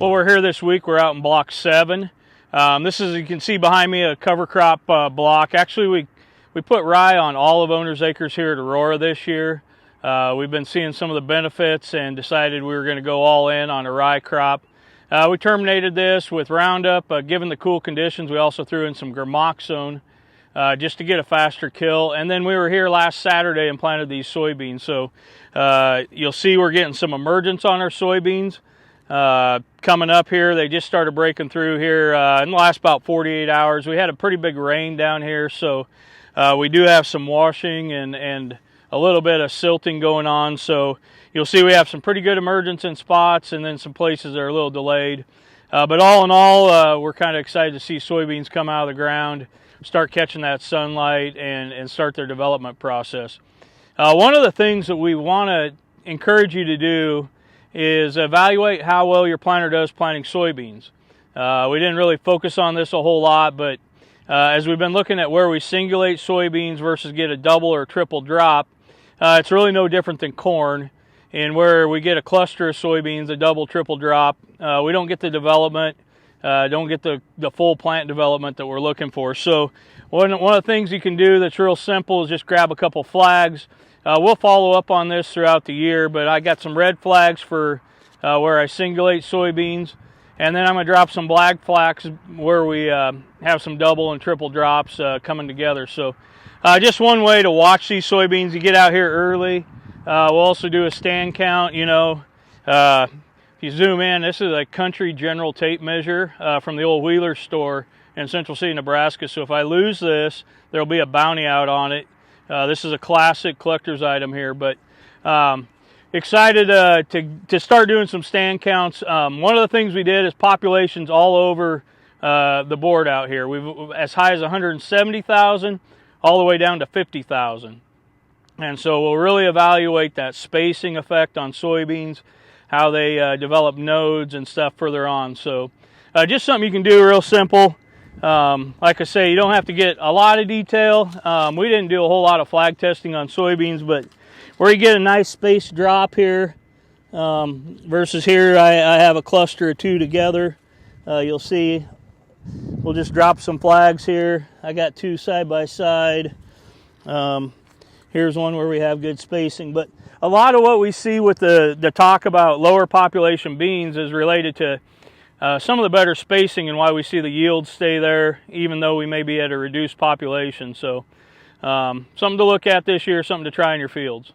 Well, we're here this week. We're out in block 7. This is, you can see behind me, a cover crop block. Actually, we put rye on all of owner's acres here at Aurora this year. We've been seeing some of the benefits and decided we were going to go all in on a rye crop. We terminated this with Roundup. Given the cool conditions, we also threw in some Gramoxone just to get a faster kill. And then we were here last Saturday and planted these soybeans. So you'll see we're getting some emergence on our soybeans. Coming up here, they just started breaking through here in the last about 48 hours. We had a pretty big rain down here, so we do have some washing and a little bit of silting going on. So you'll see we have some pretty good emergence in spots and then some places that are a little delayed. But all in all, we're kind of excited to see soybeans come out of the ground, start catching that sunlight, and start their development process. One of the things that we want to encourage you to do is evaluate how well your planter does planting soybeans. We didn't really focus on this a whole lot, but as we've been looking at where we singulate soybeans versus get a double or triple drop, it's really no different than corn. And where we get a cluster of soybeans, a double, triple drop, we don't get the development, don't get the full plant development that we're looking for. So one of the things you can do that's real simple is just grab a couple flags. We'll follow up on this throughout the year, but I got some red flags for where I singulate soybeans, and then I'm going to drop some black flags where we have some double and triple drops coming together. So just one way to watch these soybeans. You get out here early. We'll also do a stand count. You know, if you zoom in, this is a country general tape measure from the old Wheeler store in Central City, Nebraska. So if I lose this, there'll be a bounty out on it. This is a classic collector's item here, but excited to start doing some stand counts. One of the things we did is populations all over the board out here. We've as high as 170,000 all the way down to 50,000. And so we'll really evaluate that spacing effect on soybeans, how they develop nodes and stuff further on. So just something you can do real simple. Like I say, you don't have to get a lot of detail. We didn't do a whole lot of flag testing on soybeans, but where you get a nice space drop here versus here I have a cluster of two together. You'll see we'll just drop some flags here. I got two side by side. Here's one where we have good spacing, but a lot of what we see with the talk about lower population beans is related to some of the better spacing and why we see the yields stay there even though we may be at a reduced population. So something to look at this year, something to try in your fields.